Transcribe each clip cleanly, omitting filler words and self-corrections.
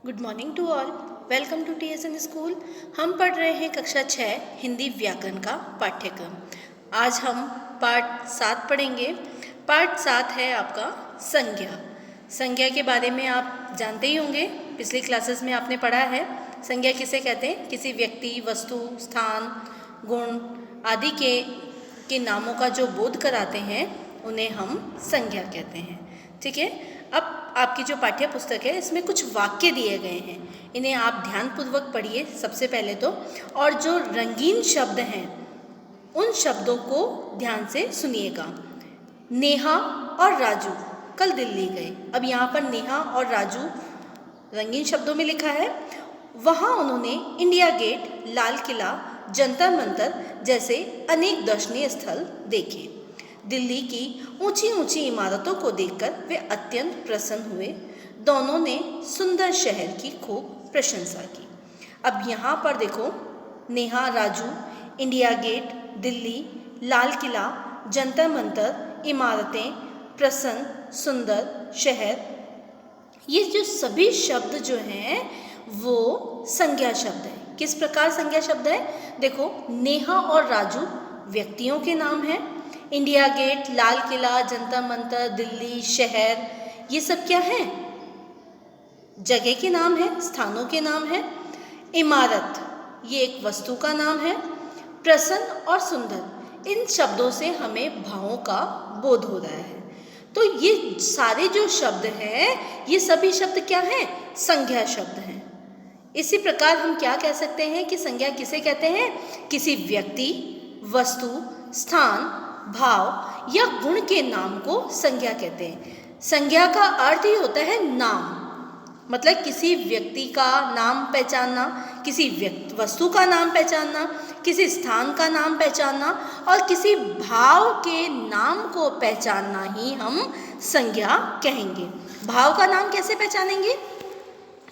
Good morning to all. Welcome to TSN school. हम पढ़ रहे हैं कक्षा 6 हिंदी व्याकरण का पाठ्यक्रम। आज हम पाठ 7 पढ़ेंगे। पाठ 7 है आपका संज्ञा। संज्ञा के बारे में आप जानते ही होंगे, पिछली क्लासेस में आपने पढ़ा है। संज्ञा किसे कहते हैं? किसी व्यक्ति, वस्तु, स्थान, गुण आदि के नामों का जो बोध कराते हैं उन्हें हम संज्ञा कहते हैं। ठीक है। अब आपकी जो पाठ्य पुस्तक है इसमें कुछ वाक्य दिए गए हैं, इन्हें आप ध्यानपूर्वक पढ़िए सबसे पहले तो, और जो रंगीन शब्द हैं उन शब्दों को ध्यान से सुनिएगा। नेहा और राजू कल दिल्ली गए। अब यहाँ पर नेहा और राजू रंगीन शब्दों में लिखा है। वहाँ उन्होंने इंडिया गेट, लाल किला, जंतर मंतर जैसे अनेक दर्शनीय स्थल देखे। दिल्ली की ऊंची ऊंची इमारतों को देखकर वे अत्यंत प्रसन्न हुए। दोनों ने सुंदर शहर की खूब प्रशंसा की। अब यहाँ पर देखो, नेहा, राजू, इंडिया गेट, दिल्ली, लाल किला, जंतर मंतर, इमारतें, प्रसन्न, सुंदर, शहर, ये जो सभी शब्द जो हैं वो संज्ञा शब्द हैं। किस प्रकार संज्ञा शब्द है? देखो, नेहा और राजू व्यक्तियों के नाम हैं। इंडिया गेट, लाल किला, जंतर मंतर, दिल्ली, शहर, ये सब क्या है? जगह के नाम है, स्थानों के नाम है। इमारत, ये एक वस्तु का नाम है। प्रसन्न और सुंदर, इन शब्दों से हमें भावों का बोध हो रहा है। तो ये सारे जो शब्द हैं ये सभी शब्द क्या हैं? संज्ञा शब्द हैं। इसी प्रकार हम क्या कह सकते हैं कि संज्ञा किसे कहते हैं? किसी व्यक्ति, वस्तु, स्थान, भाव या गुण के नाम को संज्ञा कहते हैं। संज्ञा का अर्थ ही होता है नाम, मतलब किसी व्यक्ति का नाम पहचानना, किसी वस्तु का नाम पहचानना, किसी स्थान का नाम पहचानना और किसी भाव के नाम को पहचानना ही हम संज्ञा कहेंगे। भाव का नाम कैसे पहचानेंगे?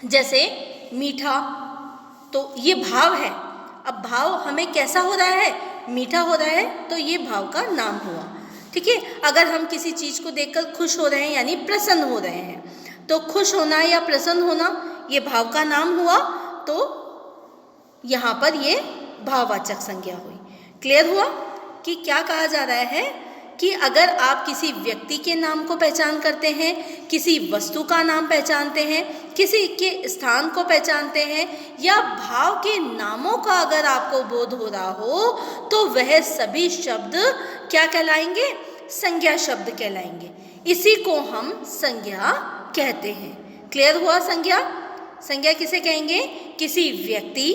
जैसे मीठा, तो ये भाव है। अब भाव हमें कैसा हो रहा है? मीठा हो रहा है, तो ये भाव का नाम हुआ। ठीक है। अगर हम किसी चीज़ को देखकर खुश हो रहे हैं यानी प्रसन्न हो रहे हैं, तो खुश होना या प्रसन्न होना ये भाव का नाम हुआ, तो यहाँ पर ये भाववाचक संज्ञा हुई। क्लियर हुआ कि क्या कहा जा रहा है कि अगर आप किसी व्यक्ति के नाम को पहचान करते हैं, किसी वस्तु का नाम पहचानते हैं, किसी के स्थान को पहचानते हैं या भाव के नामों का अगर आपको बोध हो रहा हो, तो वह सभी शब्द क्या कहलाएंगे? संज्ञा शब्द कहलाएंगे। इसी को हम संज्ञा कहते हैं। क्लियर हुआ? संज्ञा, संज्ञा किसे कहेंगे? किसी व्यक्ति,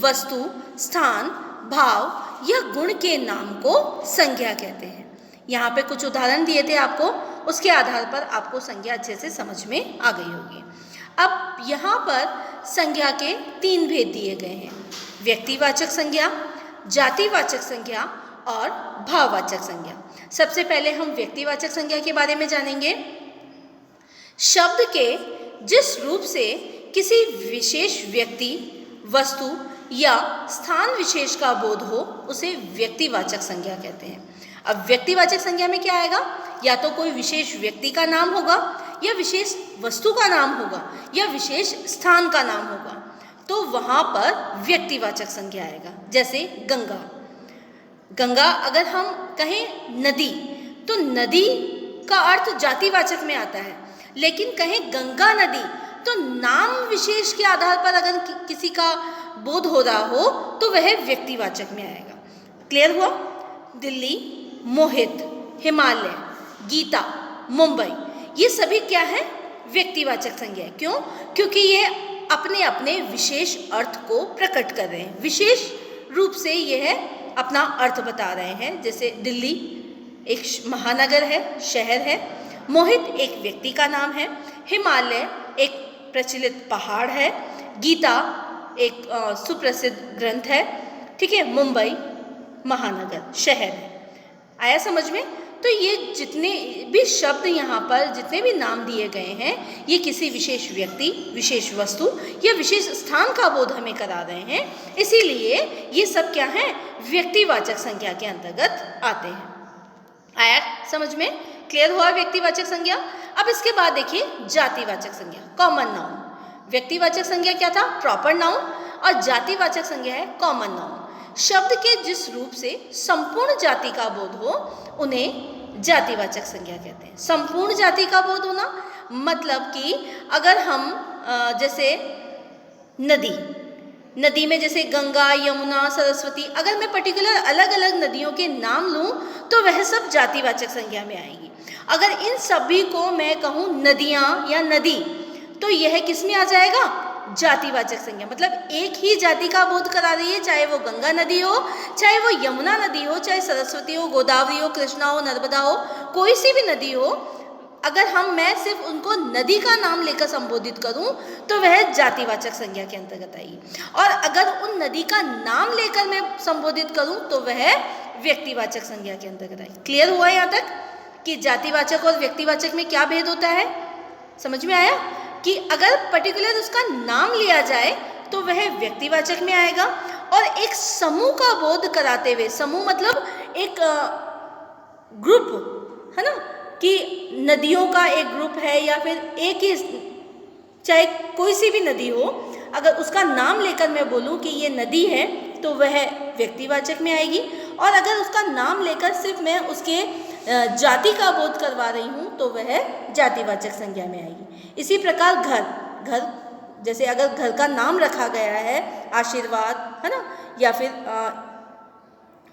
वस्तु, स्थान, भाव या गुण के नाम को संज्ञा कहते हैं। यहाँ पे कुछ उदाहरण दिए थे आपको, उसके आधार पर आपको संज्ञा अच्छे से समझ में आ गई होगी। अब यहाँ पर संज्ञा के 3 भेद दिए गए हैं: व्यक्तिवाचक संज्ञा, जातिवाचक संज्ञा और भाववाचक संज्ञा। सबसे पहले हम व्यक्तिवाचक संज्ञा के बारे में जानेंगे। शब्द के जिस रूप से किसी विशेष व्यक्ति, वस्तु या स्थान विशेष का बोध हो उसे व्यक्तिवाचक संज्ञा कहते हैं। अब व्यक्तिवाचक संज्ञा में क्या आएगा? या तो कोई विशेष व्यक्ति का नाम होगा, या विशेष वस्तु का नाम होगा, या विशेष स्थान का नाम होगा, तो वहाँ पर व्यक्तिवाचक संज्ञा आएगा। जैसे गंगा, गंगा अगर हम कहें नदी, तो नदी का अर्थ जातिवाचक में आता है, लेकिन कहें गंगा नदी तो नाम विशेष के आधार पर अगर किसी का बोध हो रहा हो तो वह व्यक्तिवाचक में आएगा। क्लियर हुआ? दिल्ली, मोहित, हिमालय, गीता, मुंबई, ये सभी क्या है? व्यक्तिवाचक संज्ञा। क्यों? क्योंकि ये अपने अपने विशेष अर्थ को प्रकट कर रहे हैं, विशेष रूप से यह अपना अर्थ बता रहे हैं। जैसे दिल्ली एक महानगर है, शहर है। मोहित एक व्यक्ति का नाम है। हिमालय एक प्रचलित पहाड़ है। गीता एक सुप्रसिद्ध ग्रंथ है। ठीक है। मुंबई महानगर, शहर है। आया समझ में? तो ये जितने भी शब्द यहाँ पर, जितने भी नाम दिए गए हैं, ये किसी विशेष व्यक्ति, विशेष वस्तु या विशेष स्थान का बोध हमें करा रहे हैं। इसीलिए ये सब क्या हैं? व्यक्तिवाचक संज्ञा के अंतर्गत आते हैं। आया समझ में? क्लियर हुआ व्यक्तिवाचक संज्ञा? अब इसके बाद देखिए जातिवाचक संज्ञा, कॉमन नाउन। व्यक्तिवाचक संज्ञा क्या था? प्रॉपर नाउन, और जातिवाचक संज्ञा है कॉमन नाउन। शब्द के जिस रूप से संपूर्ण जाति का बोध हो उन्हें जातिवाचक संज्ञा कहते हैं। संपूर्ण जाति का बोध होना मतलब कि अगर हम जैसे नदी में जैसे गंगा, यमुना, सरस्वती, अगर मैं पर्टिकुलर अलग अलग नदियों के नाम लूँ तो वह सब जातिवाचक संज्ञा में आएगी। अगर इन सभी को मैं कहूँ नदियाँ या नदी, तो यह किस में आ जाएगा? जातिवाचक संज्ञा। मतलब एक ही जाति का बोध करा रही है, चाहे वो गंगा नदी हो, चाहे वो यमुना नदी हो, चाहे सरस्वती हो, गोदावरी हो, कृष्णा हो, नर्मदा हो, कोई सी भी नदी हो, अगर मैं सिर्फ उनको नदी का नाम लेकर संबोधित करूं तो वह जातिवाचक संज्ञा के अंतर्गत आएगी, और अगर उन नदी का नाम लेकर मैं संबोधित करूं तो वह व्यक्तिवाचक संज्ञा के अंतर्गत आएगी। क्लियर हुआ यहाँ तक कि जातिवाचक और व्यक्तिवाचक में क्या भेद होता है? समझ में आया कि अगर पर्टिकुलर उसका नाम लिया जाए तो वह व्यक्तिवाचक में आएगा, और एक समूह का बोध कराते हुए, समूह मतलब एक ग्रुप है ना, कि नदियों का एक ग्रुप है या फिर एक ही, चाहे कोई सी भी नदी हो, अगर उसका नाम लेकर मैं बोलूं कि ये नदी है तो वह व्यक्तिवाचक में आएगी, और अगर उसका नाम लेकर सिर्फ मैं उसके जाति का बोध करवा रही हूँ तो वह जातिवाचक संज्ञा में आएगी। इसी प्रकार घर जैसे अगर घर का नाम रखा गया है आशीर्वाद, है ना, या फिर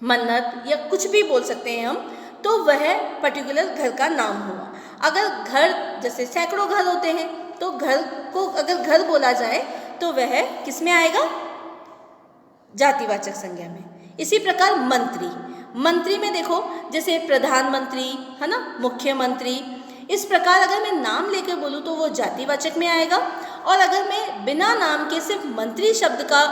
मन्नत या कुछ भी बोल सकते हैं हम, तो वह पर्टिकुलर घर का नाम हुआ। अगर घर जैसे सैकड़ों घर होते हैं तो घर को अगर घर बोला जाए तो वह किस में आएगा? जातिवाचक संज्ञा में। इसी प्रकार मंत्री में देखो जैसे प्रधानमंत्री, है ना, मुख्यमंत्री, इस प्रकार अगर मैं नाम लेकर बोलूँ तो वो जातिवाचक में आएगा, और अगर मैं बिना नाम के सिर्फ मंत्री शब्द का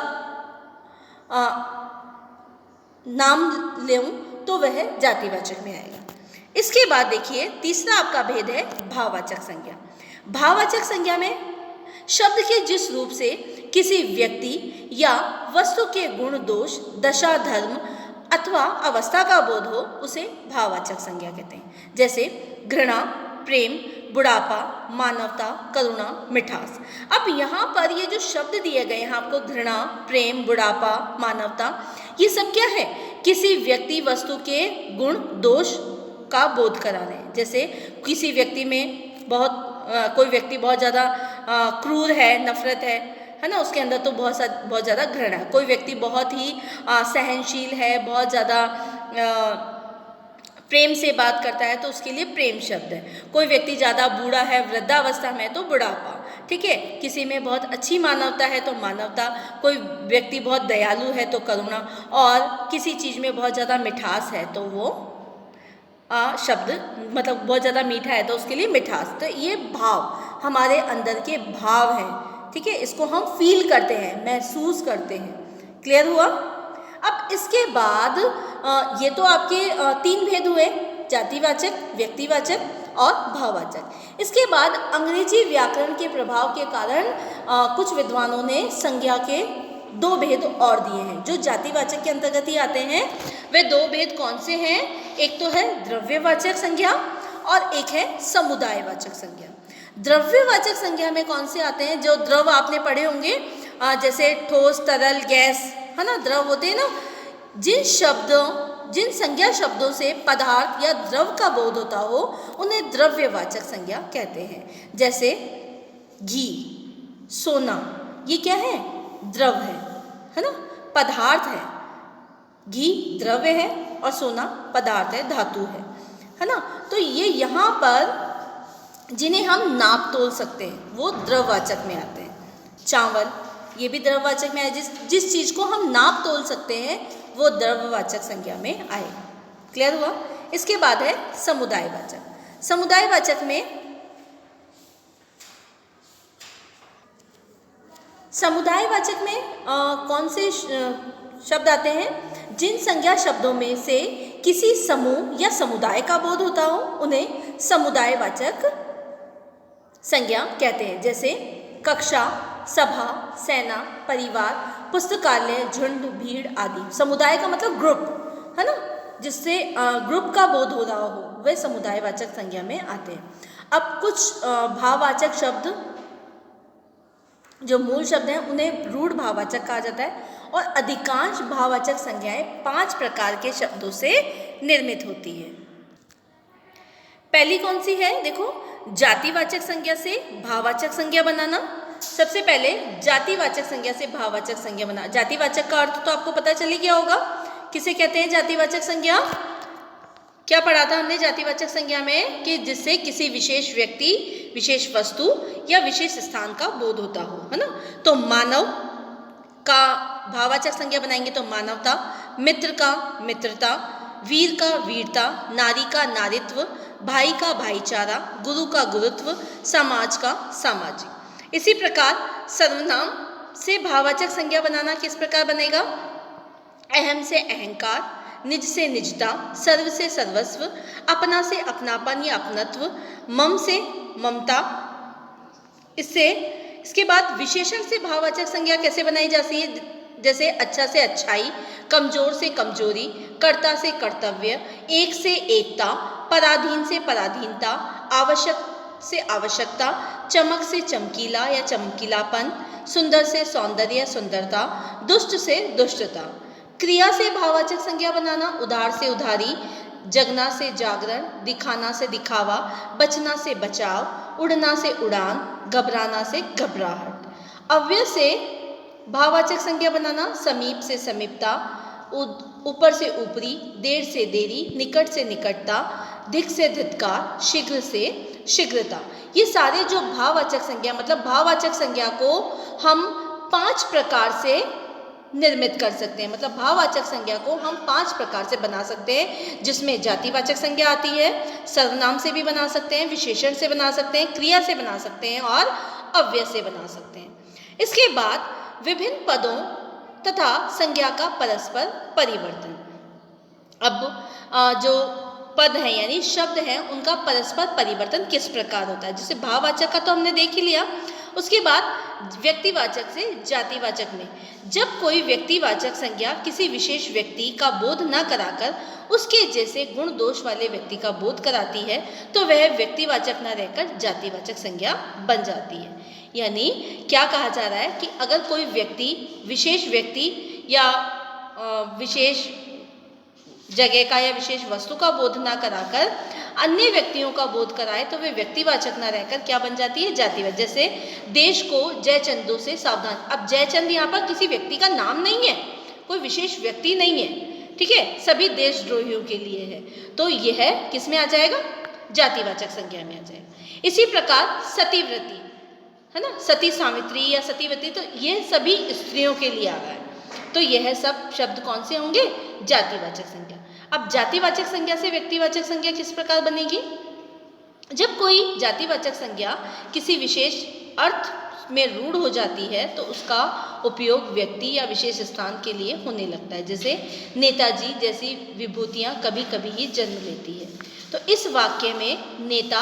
नाम लेऊं तो वह जातिवाचक में आएगा। इसके बाद देखिए तीसरा आपका भेद है भाववाचक संज्ञा। भाववाचक संज्ञा में शब्द के जिस रूप से किसी व्यक्ति या वस्तु के गुण, दोष, दशा, धर्म अथवा अवस्था का बोध हो उसे भाववाचक संज्ञा कहते हैं। जैसे घृणा, प्रेम, बुढ़ापा, मानवता, करुणा, मिठास। अब यहाँ पर ये जो शब्द दिए गए हैं आपको, घृणा, प्रेम, बुढ़ापा, मानवता, ये सब क्या है? किसी व्यक्ति वस्तु के गुण, दोष का बोध करा रहे हैं। जैसे किसी व्यक्ति में कोई व्यक्ति बहुत ज़्यादा क्रूर है, नफरत है ना, उसके अंदर तो बहुत ज़्यादा घृणा है। कोई व्यक्ति बहुत ही सहनशील है, बहुत ज़्यादा प्रेम से बात करता है तो उसके लिए प्रेम शब्द है। कोई व्यक्ति ज़्यादा बूढ़ा है, वृद्धावस्था में, तो बुढ़ापा। ठीक है, किसी में बहुत अच्छी मानवता है तो मानवता, कोई व्यक्ति बहुत दयालु है तो करुणा, और किसी चीज़ में बहुत ज़्यादा मिठास है तो वो शब्द मतलब बहुत ज़्यादा मीठा है तो उसके लिए मिठास। तो ये भाव हमारे अंदर के भाव हैं। ठीक है, इसको हम फील करते हैं, महसूस करते हैं। क्लियर हुआ? अब इसके बाद ये तो आपके 3 भेद हुए, जातिवाचक, व्यक्तिवाचक और भाववाचक। इसके बाद अंग्रेजी व्याकरण के प्रभाव के कारण कुछ विद्वानों ने संज्ञा के 2 भेद और दिए हैं जो जातिवाचक के अंतर्गत ही आते हैं। वे 2 भेद कौन से हैं? एक तो है द्रव्यवाचक संज्ञा और एक है समुदायवाचक संज्ञा। द्रव्यवाचक संज्ञा में कौन से आते हैं? जो द्रव आपने पढ़े होंगे, जैसे ठोस, तरल, गैस, है ना, द्रव होते हैं ना। जिन संज्ञा शब्दों से पदार्थ या द्रव का बोध होता हो उन्हें द्रव्यवाचक संज्ञा कहते हैं। जैसे घी, सोना, ये क्या है? द्रव है ना, पदार्थ है। घी द्रव्य है और सोना पदार्थ है, धातु है ना। तो ये यहाँ पर जिन्हें हम नाप तोल सकते हैं वो द्रववाचक में आते हैं। चावल, ये भी द्रववाचक में है। जिस चीज़ को हम नाप तोल सकते हैं वो द्रववाचक संज्ञा में आएगा। क्लियर हुआ? इसके बाद है समुदायवाचक। समुदायवाचक में कौन से शब्द आते हैं? जिन संज्ञा शब्दों में से किसी समूह या समुदाय का बोध होता हो उन्हें समुदायवाचक संज्ञा कहते हैं। जैसे कक्षा, सभा, सेना, परिवार, पुस्तकालय, झुंड, भीड़ आदि। समुदाय का मतलब ग्रुप, है ना, जिससे ग्रुप का बोध हो रहा हो वे समुदायवाचक संज्ञा में आते हैं। अब कुछ भाववाचक शब्द जो मूल शब्द हैं उन्हें रूढ़ भाववाचक कहा जाता है। और अधिकांश भाववाचक संज्ञाएं 5 प्रकार के शब्दों से निर्मित होती है। पहली कौन सी है? देखो, जातिवाचक संज्ञा से भाववाचक संज्ञा बनाना। सबसे पहले जातिवाचक संज्ञा से भाववाचक संज्ञा बना। जातिवाचक का अर्थ तो आपको पता चल ही गया होगा, किसे कहते हैं जातिवाचक संज्ञा? क्या पढ़ा था हमने जातिवाचक संज्ञा में? कि जिससे किसी विशेष व्यक्ति, विशेष वस्तु या विशेष स्थान का बोध होता हो, है ना। तो मानव का भाववाचक संज्ञा बनाएंगे तो मानवता, मित्र का मित्रता, वीर का वीरता, नारी का नारित्व, भाई का भाईचारा, गुरु का गुरुत्व, समाज का सामाजिक। इसी प्रकार सर्वनाम से भाववाचक संज्ञा बनाना किस प्रकार बनेगा? अहम से अहंकार, निज से निजता, सर्व से सर्वस्व, अपना से अपनापन या अपनत्व, मम से ममता। इसके बाद विशेषण से भाववाचक संज्ञा कैसे बनाई जाती है? जैसे अच्छा से अच्छाई, कमजोर से कमजोरी, कर्ता से कर्तव्य, एक से एकता, पराधीन से पराधीनता, आवश्यक से आवश्यकता, चमक से चमकीला या चमकीलापन, सुंदर से सौंदर्य या सुंदरता, दुष्ट से दुष्टता। क्रिया से भाववाचक संज्ञा बनाना, उधार से उधारी, जगना से जागरण, दिखाना से दिखावा, बचना से बचाव, उड़ना से उड़ान, घबराना से घबराहट। अव्यय से भाववाचक संज्ञा बनाना, समीप से समीपता, ऊपर से ऊपरी, देर से देरी, निकट से निकटता, धिक से धिक्कार, शीघ्र से शीघ्रता। ये सारे जो भाववाचक संज्ञा, मतलब भाववाचक संज्ञा को हम 5 प्रकार से निर्मित कर सकते हैं। मतलब भाववाचक संज्ञा को हम 5 प्रकार से बना सकते हैं, जिसमें जातिवाचक संज्ञा आती है, सर्वनाम से भी बना सकते हैं, विशेषण से बना सकते हैं, क्रिया से बना सकते हैं और अव्यय से बना सकते हैं। इसके बाद विभिन्न पदों तथा संज्ञा का परस्पर परिवर्तन। अब जो पद हैं यानी शब्द हैं उनका परस्पर परिवर्तन किस प्रकार होता है? जैसे भाववाचक का तो हमने देख ही लिया। उसके बाद व्यक्तिवाचक से जातिवाचक में, जब कोई व्यक्तिवाचक संज्ञा किसी विशेष व्यक्ति का बोध न कराकर उसके जैसे गुण दोष वाले व्यक्ति का बोध कराती है तो वह व्यक्तिवाचक न रहकर जातिवाचक संज्ञा बन जाती है। यानी क्या कहा जा रहा है कि अगर कोई व्यक्ति या विशेष जगह का या विशेष वस्तु का बोध ना कराकर अन्य व्यक्तियों का बोध कराए तो वे व्यक्तिवाचक ना रहकर क्या बन जाती है? जातिवाचक। जैसे देश को जयचंदों से सावधान। अब जयचंद यहाँ पर किसी व्यक्ति का नाम नहीं है, कोई विशेष व्यक्ति नहीं है, ठीक है, सभी देशद्रोहियों के लिए है, तो यह किस में आ जाएगा? जातिवाचक संज्ञा में आ जाएगा। इसी प्रकार सतीव्रती, है ना, सती सावित्री या सतीव्रती, तो ये सभी स्त्रियों के लिए आ रहा है, तो यह सब शब्द कौन से होंगे? जातिवाचक संज्ञा। अब जातिवाचक संज्ञा से व्यक्तिवाचक संज्ञा किस प्रकार बनेगी? जब कोई जातिवाचक संज्ञा किसी विशेष अर्थ में रूढ़ हो जाती है तो उसका उपयोग व्यक्ति या विशेष स्थान के लिए होने लगता है। जैसे नेताजी जैसी विभूतियां कभी कभी ही जन्म लेती है। तो इस वाक्य में नेता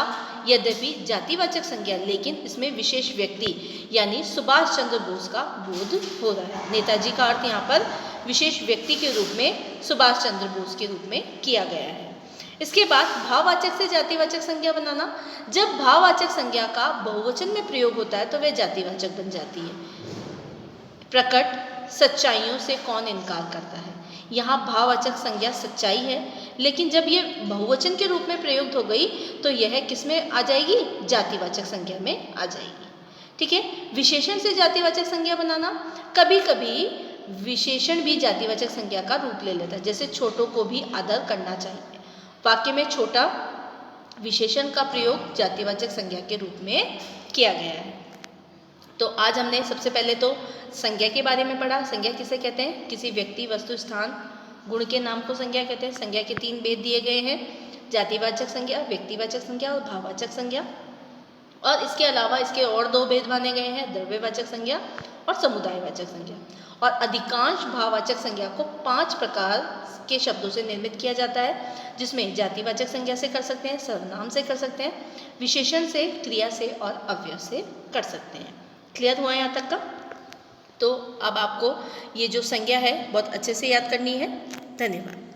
यद्यपि जातिवाचक संज्ञा, लेकिन इसमें विशेष व्यक्ति यानी सुभाष चंद्र बोस का बोध हो रहा है। नेताजी का अर्थ यहाँ पर विशेष व्यक्ति के रूप में सुभाष चंद्र बोस के रूप में किया गया है। इसके बाद भाववाचक से जातिवाचक संज्ञा बनाना। जब भाववाचक संज्ञा का बहुवचन में प्रयोग होता है तो वह जातिवाचक बन जाती है। प्रकट सच्चाइयों से कौन इनकार करता है? यहाँ भाववाचक संज्ञा सच्चाई है, लेकिन जब ये बहुवचन के रूप में प्रयुक्त हो गई तो यह किस में आ जाएगी? जातिवाचक संज्ञा में आ जाएगी, ठीक है। विशेषण से जातिवाचक संज्ञा बनाना। कभी कभी विशेषण भी जातिवाचक संज्ञा का रूप ले लेता है। जैसे छोटों को भी आदर करना चाहिए, वाक्य में छोटा विशेषण का प्रयोग जातिवाचक संज्ञा के रूप में किया गया है। तो आज हमने सबसे पहले तो संज्ञा के बारे में पढ़ा। संज्ञा किसे कहते हैं? किसी व्यक्ति, वस्तु, स्थान, गुण के नाम को संज्ञा कहते हैं। संज्ञा के 3 भेद दिए गए हैं, जातिवाचक संज्ञा, व्यक्तिवाचक संज्ञा और भाववाचक संज्ञा। और इसके अलावा इसके और 2 भेद माने गए हैं, द्रव्यवाचक संज्ञा और समुदायवाचक संज्ञा। और अधिकांश भाववाचक संज्ञा को 5 प्रकार के शब्दों से निर्मित किया जाता है, जिसमें जातिवाचक संज्ञा से कर सकते हैं, सर्वनाम से कर सकते हैं, विशेषण से, क्रिया से और अव्यय से कर सकते हैं। क्लियर हुआ यहाँ तक का? तो अब आपको ये जो संज्ञा है बहुत अच्छे से याद करनी है। धन्यवाद।